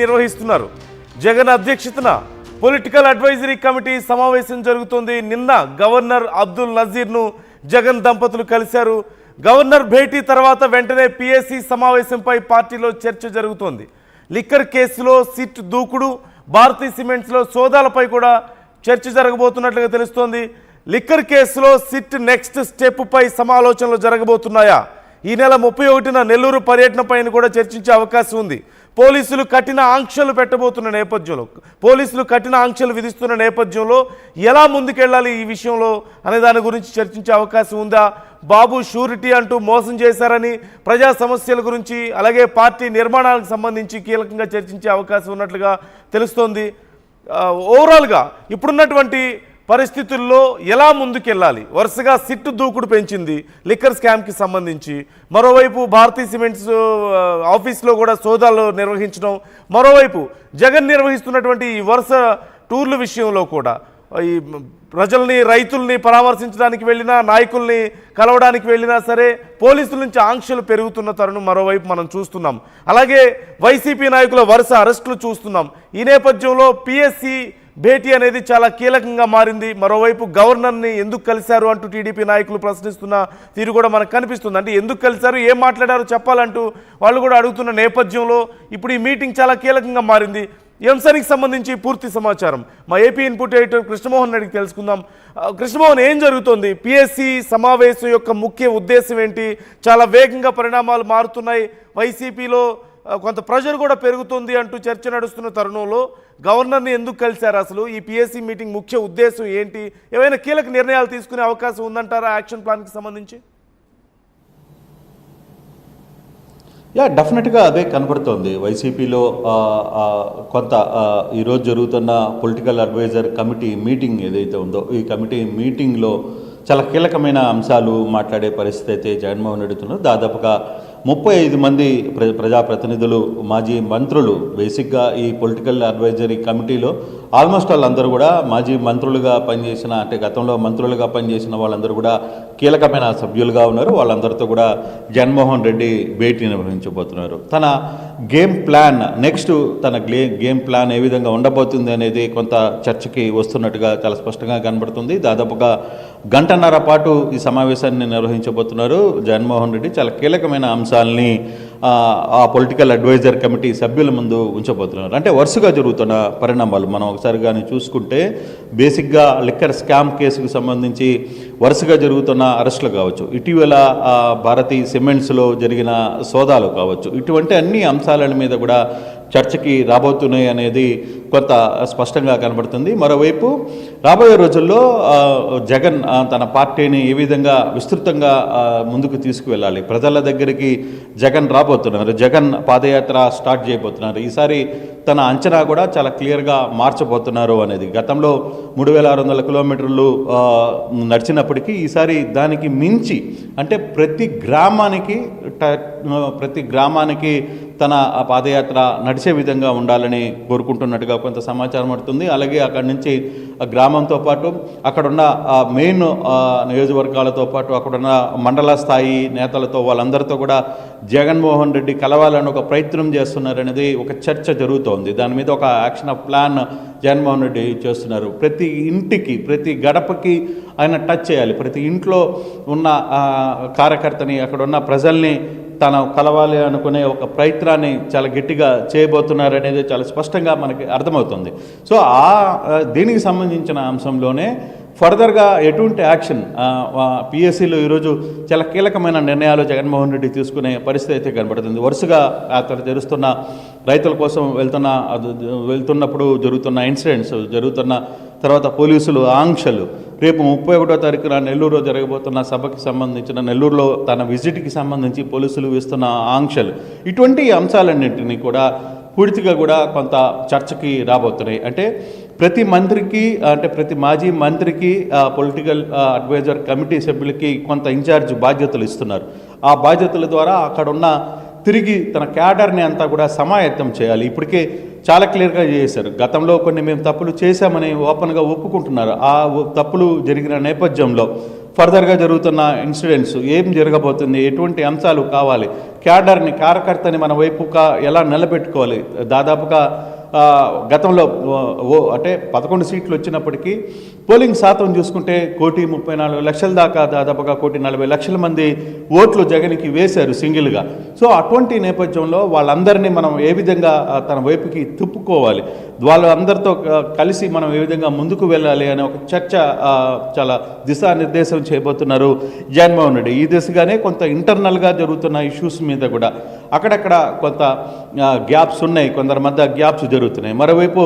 నిర్వహిస్తున్నారు. జగన్ అధ్యక్షతన political advisory committee సమావేశం జరుగుతోంది. నిన్న గవర్నర్ అబ్దుల్ నజీర్ను జగన్ దంపతులు కలిశారు. గవర్నర్ భేటీ తర్వాత వెంటనే పిఎస్సి సమావేశంపై పార్టీలో చర్చ జరుగుతోంది. లిక్కర్ కేసులో సిట్ దూకుడు, భారతీ సిమెంట్స్లో సోదాలపై కూడా చర్చ జరగబోతున్నట్లుగా తెలుస్తోంది. లిక్కర్ కేసులో సిట్ నెక్స్ట్ స్టెప్ పై సమాలోచనలు జరగబోతున్నాయా? ఈ నెల 31న నెల్లూరు పర్యటనపై కూడా చర్చించే అవకాశం ఉంది. పోలీసులు కఠిన ఆంక్షలు పెట్టబోతున్న నేపథ్యంలో, పోలీసులు కఠిన ఆంక్షలు విధిస్తున్న నేపథ్యంలో ఎలా ముందుకెళ్ళాలి ఈ విషయంలో అనే దాని గురించి చర్చించే అవకాశం ఉందా? బాబు షూరిటీ అంటూ మోసం చేశారని ప్రజా సమస్యల గురించి, అలాగే పార్టీ నిర్మాణాలకు సంబంధించి కీలకంగా చర్చించే అవకాశం ఉన్నట్లుగా తెలుస్తోంది. ఓవరాల్గా ఇప్పుడున్నటువంటి పరిస్థితుల్లో ఎలా ముందుకెళ్ళాలి? వరుసగా సిట్టు దూకుడు పెంచింది లిక్కర్ స్కామ్కి సంబంధించి. మరోవైపు భారతీ సిమెంట్స్ ఆఫీస్లో కూడా సోదాలు నిర్వహించడం, మరోవైపు జగన్ నిర్వహిస్తున్నటువంటి ఈ వరుస టూర్ల విషయంలో కూడా ఈ ప్రజల్ని, రైతుల్ని పరామర్శించడానికి వెళ్ళినా, నాయకుల్ని కలవడానికి వెళ్ళినా సరే పోలీసుల నుంచి ఆంక్షలు పెరుగుతున్న తరుణం మరోవైపు మనం చూస్తున్నాం. అలాగే వైసీపీ నాయకుల వరుస అరెస్టులు చూస్తున్నాం. ఈ నేపథ్యంలో పిఎస్సి భేటీ అనేది చాలా కీలకంగా మారింది. మరోవైపు గవర్నర్ని ఎందుకు కలిశారు అంటూ టీడీపీ నాయకులు ప్రశ్నిస్తున్న తీరు కూడా మనకు కనిపిస్తుంది. అంటే ఎందుకు కలిశారు, ఏం మాట్లాడారో చెప్పాలంటూ వాళ్ళు కూడా అడుగుతున్న నేపథ్యంలో ఇప్పుడు ఈ మీటింగ్ చాలా కీలకంగా మారింది. ఈ అంశానికి సంబంధించి పూర్తి సమాచారం మా ఏపీ ఇన్పుట్ ఎడిటర్ కృష్ణమోహన్ రెడ్డికి తెలుసుకుందాం. కృష్ణమోహన్, ఏం జరుగుతోంది? పిఎస్సి సమావేశం యొక్క ముఖ్య ఉద్దేశం ఏంటి? చాలా వేగంగా పరిణామాలు మారుతున్నాయి. వైసీపీలో కొంత ప్రెషర్ కూడా పెరుగుతుంది అంటూ చర్చ నడుస్తున్న తరుణంలో గవర్నర్ని ఎందుకు కలిశారు? అసలు ఈ పిఎస్సి మీటింగ్ ముఖ్య ఉద్దేశం ఏంటి? ఏమైనా కీలక నిర్ణయాలు తీసుకునే అవకాశం ఉందంటారా యాక్షన్ ప్లాన్కి సంబంధించి? డెఫినెట్గా అదే కనబడుతోంది. వైసీపీలో కొంత ఈరోజు జరుగుతున్న పొలిటికల్ అడ్వైజర్ కమిటీ మీటింగ్ ఏదైతే ఉందో, ఈ కమిటీ మీటింగ్లో చాలా కీలకమైన అంశాలు మాట్లాడే పరిస్థితి అయితే జగన్మోహన్ రెడ్డి ఉన్నారు. దాదాపుగా 35 మంది ప్రజాప్రతినిధులు, మాజీ మంత్రులు, బేసిక్గా ఈ పొలిటికల్ అడ్వైజరీ కమిటీలో ఆల్మోస్ట్ వాళ్ళందరూ కూడా మాజీ మంత్రులుగా పనిచేసిన, అంటే గతంలో మంత్రులుగా పనిచేసిన వాళ్ళందరూ కూడా కీలకమైన సభ్యులుగా ఉన్నారు. వాళ్ళందరితో కూడా జగన్మోహన్ రెడ్డి భేటీ నిర్వహించబోతున్నారు. తన గేమ్ ప్లాన్, నెక్స్ట్ తన గేమ్ ప్లాన్ ఏ విధంగా ఉండబోతుంది అనేది కొంత చర్చకి వస్తున్నట్టుగా చాలా స్పష్టంగా కనబడుతుంది. దాదాపుగా గంటన్నర పాటు ఈ సమావేశాన్ని నిర్వహించబోతున్నారు జగన్మోహన్ రెడ్డి. చాలా కీలకమైన అంశాలని ఆ పొలిటికల్ అడ్వైజర్ కమిటీ సభ్యుల ముందు ఉంచబోతున్నారు. అంటే వరుసగా జరుగుతున్న పరిణామాలు మనం ఒకసారి కానీ చూసుకుంటే, బేసిక్గా లిక్కర్ స్కామ్ కేసుకు సంబంధించి వరుసగా జరుగుతున్న అరెస్టులు కావచ్చు, ఇటీవల భారతీ సిమెంట్స్లో జరిగిన సోదాలు కావచ్చు, ఇటువంటి అన్ని అంశాల మీద కూడా చర్చకి రాబోతున్నాయి అనేది కొంత స్పష్టంగా కనబడుతుంది. మరోవైపు రాబోయే రోజుల్లో జగన్ తన పార్టీని ఏ విధంగా విస్తృతంగా ముందుకు తీసుకువెళ్ళాలి, ప్రజల దగ్గరికి జగన్ రాబోతున్నారు, జగన్ పాదయాత్ర స్టార్ట్ చేయబోతున్నారు. ఈసారి తన అంచనా కూడా చాలా క్లియర్గా మార్చబోతున్నారు అనేది. గతంలో 3600 కిలోమీటర్లు నడిచినప్పటికీ ఈసారి దానికి మించి, అంటే ప్రతి గ్రామానికి తన పాదయాత్ర నడిచే విధంగా ఉండాలని కోరుకుంటున్నట్టుగా కొంత సమాచారం పడుతుంది. అలాగే అక్కడి నుంచి గ్రామంతో పాటు అక్కడున్న మెయిన్ నియోజకవర్గాలతో పాటు అక్కడున్న మండల స్థాయి నేతలతో, వాళ్ళందరితో కూడా జగన్మోహన్ రెడ్డి కలవాలని ఒక ప్రయత్నం చేస్తున్నారనేది ఒక చర్చ జరుగుతోంది. దాని మీద ఒక యాక్షన్ ప్లాన్ జగన్మోహన్ రెడ్డి చేస్తున్నారు. ప్రతి ఇంటికి, ప్రతి గడపకి ఆయన టచ్ చేయాలి. ప్రతి ఇంట్లో ఉన్న కార్యకర్తని, అక్కడున్న ప్రజల్ని తను కలవాలి అనుకునే ఒక ప్రయత్నాన్ని చాలా గట్టిగా చేయబోతున్నారనేది చాలా స్పష్టంగా మనకి అర్థమవుతుంది. సో దీనికి సంబంధించిన అంశంలోనే ఫర్దర్గా ఎటువంటి యాక్షన్ పిఎస్సిలో ఈరోజు చాలా కీలకమైన నిర్ణయాలు జగన్మోహన్ రెడ్డి తీసుకునే పరిస్థితి అయితే కనబడుతుంది. వరుసగా అక్కడ జరుగుతున్న రైతుల కోసం వెళ్తున్నప్పుడు జరుగుతున్న ఇన్సిడెంట్స్, జరుగుతున్న తర్వాత పోలీసులు ఆంక్షలు, రేపు 31వ తారీఖున నెల్లూరులో జరగబోతున్న సభకి సంబంధించిన, నెల్లూరులో తన విజిట్కి సంబంధించి పోలీసులు వేస్తున్న ఆంక్షలు, ఇటువంటి అంశాలన్నింటినీ కూడా పూర్తిగా కూడా కొంత చర్చకి రాబోతున్నాయి. అంటే ప్రతి మంత్రికి, అంటే ప్రతి మాజీ మంత్రికి పొలిటికల్ అడ్వైజర్ కమిటీ సభ్యులకి కొంత ఇన్ఛార్జ్ బాధ్యతలు ఇస్తున్నారు. ఆ బాధ్యతల ద్వారా అక్కడున్న తిరిగి తన క్యాడర్ని అంతా కూడా సమాయత్తం చేయాలి. ఇప్పటికే చాలా క్లియర్గా చేశారు. గతంలో కొన్ని మేము తప్పులు చేశామని ఓపెన్గా ఒప్పుకుంటున్నారు. ఆ తప్పులు జరిగిన నేపథ్యంలో ఫర్దర్గా జరుగుతున్న ఇన్సిడెంట్స్ ఏం జరగబోతుంది, ఎటువంటి అంశాలు కావాలి, క్యాడర్ని కార్యకర్తని మన వైపుగా ఎలా నిలబెట్టుకోవాలి. దాదాపుగా గతంలో అంటే 11 సీట్లు వచ్చినప్పటికీ పోలింగ్ శాతం చూసుకుంటే 1,34,00,000 దాకా, దాదాపుగా 1,40,00,000 మంది ఓట్లు జగన్కి వేశారు సింగిల్గా. సో అటువంటి నేపథ్యంలో వాళ్ళందరినీ మనం ఏ విధంగా తన వైపుకి తిప్పుకోవాలి, వాళ్ళందరితో కలిసి మనం ఏ విధంగా ముందుకు వెళ్ళాలి అనే ఒక చర్చ చాలా దిశానిర్దేశం చేయబోతున్నారు జగన్మోహన్ రెడ్డి. ఈ దిశగానే కొంత ఇంటర్నల్గా జరుగుతున్న ఇష్యూస్ మీద కూడా అక్కడక్కడ కొంత గ్యాప్స్ ఉన్నాయి, కొందరి మధ్య గ్యాప్స్ జరుగుతున్నాయి. మరోవైపు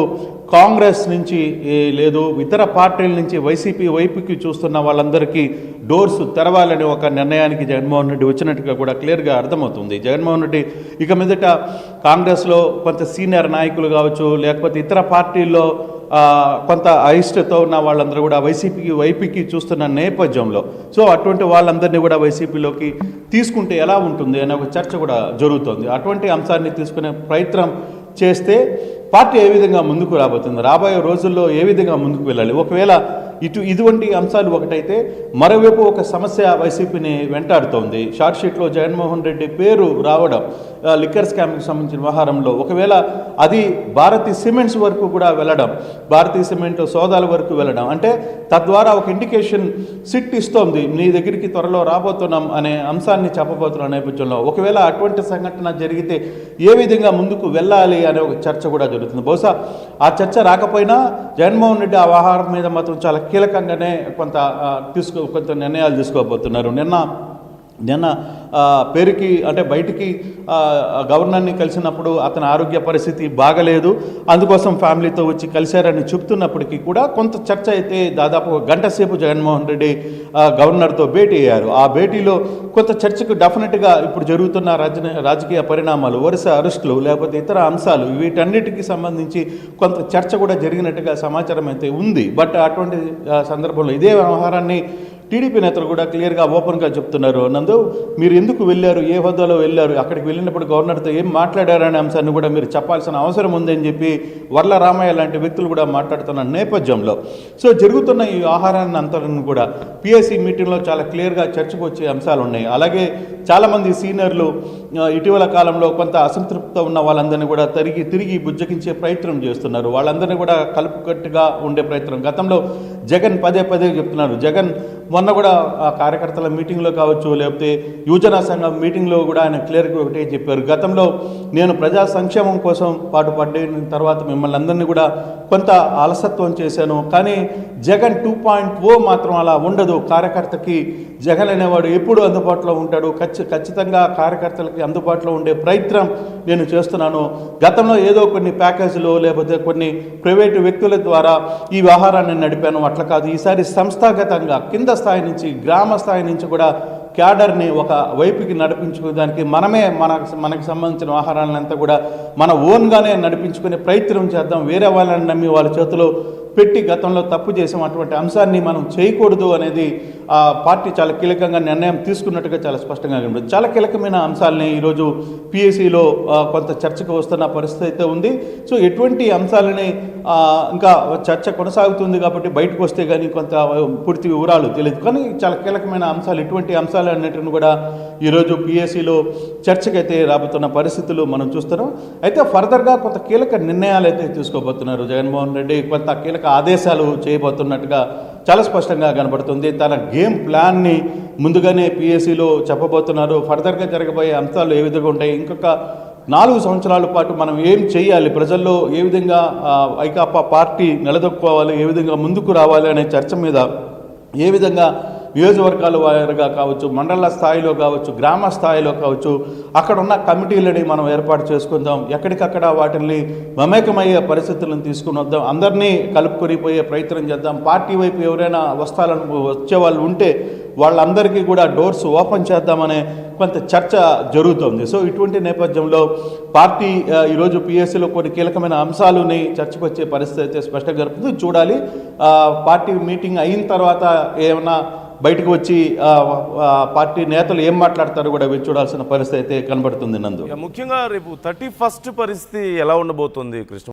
కాంగ్రెస్ నుంచి లేదు ఇతర పార్టీల నుంచి వైసీపీ వైపుకి చూస్తున్న వాళ్ళందరికీ డోర్స్ తెరవాలనే ఒక నిర్ణయానికి జగన్మోహన్ రెడ్డి వచ్చినట్టుగా కూడా క్లియర్గా అర్థమవుతుంది. జగన్మోహన్ రెడ్డి ఇక మీదట కాంగ్రెస్లో కొంత సీనియర్ నాయకులు కావచ్చు, లేకపోతే ఇతర పార్టీల్లో కొంత అయిష్టతో ఉన్న వాళ్ళందరూ కూడా వైపీకి చూస్తున్న నేపథ్యంలో సో అటువంటి వాళ్ళందరినీ కూడా వైసీపీలోకి తీసుకుంటే ఎలా ఉంటుంది అనే ఒక చర్చ కూడా జరుగుతుంది. అటువంటి అంశాన్ని తీసుకునే ప్రయత్నం చేస్తే పార్టీ ఏ విధంగా ముందుకు రాబోతుంది, రాబోయే రోజుల్లో ఏ విధంగా ముందుకు వెళ్ళాలి. ఒకవేళ ఇటువంటి అంశాలు ఒకటైతే మరోవైపు ఒక సమస్య వైసీపీని వెంటాడుతోంది. షార్ట్ షీట్లో జగన్మోహన్ రెడ్డి పేరు రావడం లిక్కర్ స్కామ్కి సంబంధించిన వ్యవహారంలో, ఒకవేళ అది భారతీ సిమెంట్స్ వరకు కూడా వెళ్ళడం, భారతీ సిమెంట్ సోదాల వరకు వెళ్ళడం, అంటే తద్వారా ఒక ఇండికేషన్ సిట్ ఇస్తోంది నీ దగ్గరికి త్వరలో రాబోతున్నాం అనే అంశాన్ని చెప్పబోతున్న నేపథ్యంలో ఒకవేళ అటువంటి సంఘటన జరిగితే ఏ విధంగా ముందుకు వెళ్ళాలి అనే ఒక చర్చ కూడా జరుగుతుంది. బహుశా ఆ చర్చ రాకపోయినా జగన్మోహన్ రెడ్డి ఆ వ్యవహారం మీద మాత్రం చాలా కీలకంగానే కొంత నిర్ణయాలు తీసుకోబోతున్నారు. నిన్న పేరుకి అంటే బయటికి గవర్నర్ని కలిసినప్పుడు అతని ఆరోగ్య పరిస్థితి బాగలేదు, అందుకోసం ఫ్యామిలీతో వచ్చి కలిశారని చెప్తున్నప్పటికీ కూడా కొంత చర్చ అయితే దాదాపు ఒక గంట సేపు జగన్మోహన్ రెడ్డి గవర్నర్తో భేటీ అయ్యారు. ఆ భేటీలో కొంత చర్చకు డెఫినెట్గా ఇప్పుడు జరుగుతున్న రాజకీయ పరిణామాలు, వరుస అరెస్టులు, లేకపోతే ఇతర అంశాలు వీటన్నిటికీ సంబంధించి కొంత చర్చ కూడా జరిగినట్టుగా సమాచారం అయితే ఉంది. బట్ అటువంటి సందర్భంలో ఇదే వ్యవహారాన్ని టీడీపీ నేతలు కూడా క్లియర్గా ఓపెన్గా చెప్తున్నారు. నందు మీరు ఎందుకు వెళ్ళారు, ఏ హోదాలో వెళ్ళారు, అక్కడికి వెళ్ళినప్పుడు గవర్నర్తో ఏం మాట్లాడారనే అంశాన్ని కూడా మీరు చెప్పాల్సిన అవసరం ఉందని చెప్పి వర్ల రామయ్య లాంటి వ్యక్తులు కూడా మాట్లాడుతున్న నేపథ్యంలో సో జరుగుతున్న ఈ ఆహారాన్ని అంతలను కూడా పిఎస్సి మీటింగ్లో చాలా క్లియర్గా చర్చకు వచ్చే అంశాలు ఉన్నాయి. అలాగే చాలామంది సీనియర్లు ఇటీవల కాలంలో కొంత అసంతృప్తితో ఉన్న వాళ్ళందరినీ కూడా తిరిగి బుజ్జగించే ప్రయత్నం చేస్తున్నారు. వాళ్ళందరినీ కూడా కలుపుకట్టుగా ఉండే ప్రయత్నం గతంలో జగన్ పదే చెప్తున్నారు. జగన్ మొన్న కూడా ఆ కార్యకర్తల మీటింగ్లో కావచ్చు, లేకపోతే యువజన సంఘం మీటింగ్లో కూడా ఆయన క్లియర్గా ఒకటే చెప్పారు. గతంలో నేను ప్రజా సంక్షేమం కోసం పాటుపడిన తర్వాత మిమ్మల్ని అందరినీ కూడా కొంత అలసత్వం చేశాను, కానీ జగన్ 2.0 మాత్రం అలా ఉండదు. కార్యకర్తకి జగన్ అనేవాడు ఎప్పుడు అందుబాటులో ఉంటాడు, ఖచ్చితంగా కార్యకర్తలకి అందుబాటులో ఉండే ప్రయత్నం నేను చేస్తున్నాను. గతంలో ఏదో కొన్ని ప్యాకేజీలు లేకపోతే కొన్ని ప్రైవేటు వ్యక్తుల ద్వారా ఈ వ్యవహారాన్ని నడిపాను, అట్లా కాదు. ఈసారి సంస్థాగతంగా కింద స్థాయి నుంచి గ్రామ స్థాయి నుంచి కూడా క్యాడర్ని ఒక వైపుకి నడిపించుకోవడానికి మనకి సంబంధించిన వ్యవహారాలంతా కూడా మన ఓన్గానే నడిపించుకునే ప్రయత్నం చేద్దాం. వేరే వాళ్ళని నమ్మి వాళ్ళ చేతిలో పెట్టి గతంలో తప్పు చేసాం, అటువంటి అంశాన్ని మనం చేయకూడదు అనేది పార్టీ చాలా కీలకంగా నిర్ణయం తీసుకున్నట్టుగా చాలా స్పష్టంగా కనిపిస్తుంది. చాలా కీలకమైన అంశాలని ఈరోజు పిఎస్సిలో కొంత చర్చకు వస్తున్న పరిస్థితి అయితే ఉంది. సో ఎటువంటి అంశాలని ఇంకా చర్చ కొనసాగుతుంది కాబట్టి బయటకు వస్తే కానీ కొంత పూర్తి వివరాలు తెలియదు, కానీ చాలా కీలకమైన అంశాలు ఇటువంటి అంశాలన్నిటిని కూడా ఈరోజు పిఎస్సిలో చర్చకైతే రాబోతున్న పరిస్థితులు మనం చూస్తున్నాం. అయితే ఫర్దర్గా కొంత కీలక నిర్ణయాలు అయితే తీసుకోబోతున్నారు జగన్మోహన్ రెడ్డి, కొంత కీలక ఆదేశాలు చేయబోతున్నట్టుగా చాలా స్పష్టంగా కనబడుతుంది. తన గేమ్ ప్లాన్ని ముందుగానే పిఎస్సిలో చెప్పబోతున్నారు. ఫర్దర్గా జరగబోయే అంశాలు ఏ విధంగా ఉంటాయి, ఇంకొక 4 సంవత్సరాల పాటు మనం ఏం చేయాలి, ప్రజల్లో ఏ విధంగా వైకాపా పార్టీ నిలదొక్కుకోవాలి, ఏ విధంగా ముందుకు రావాలి అనే చర్చ మీద ఏ విధంగా నియోజకవర్గాల వారీగా కావచ్చు, మండల స్థాయిలో కావచ్చు, గ్రామ స్థాయిలో కావచ్చు, అక్కడ ఉన్న కమిటీలని మనం ఏర్పాటు చేసుకుందాం. ఎక్కడికక్కడ వాటిని మమేకమయ్యే పరిస్థితులను తీసుకుని వద్దాం, అందరినీ కలుపుకొని పోయే ప్రయత్నం చేద్దాం. పార్టీ వైపు ఎవరైనా వచ్చే వాళ్ళు ఉంటే వాళ్ళందరికీ కూడా డోర్స్ ఓపెన్ చేద్దామనే కొంత చర్చ జరుగుతుంది. సో ఇటువంటి నేపథ్యంలో పార్టీ ఈరోజు పిఎస్సిలో కొన్ని కీలకమైన అంశాలని చర్చకు వచ్చే పరిస్థితి అయితే స్పష్టంగా జరుగుతుంది. చూడాలి పార్టీ మీటింగ్ అయిన తర్వాత ఏమైనా బయటకు వచ్చి పార్టీ నేతలు ఏం మాట్లాడతారో కూడా వేచి చూడాల్సిన పరిస్థితి అయితే కనబడుతుంది. నందు ముఖ్యంగా రేపు 31st పరిస్థితి ఎలా ఉండబోతుంది కృష్ణ?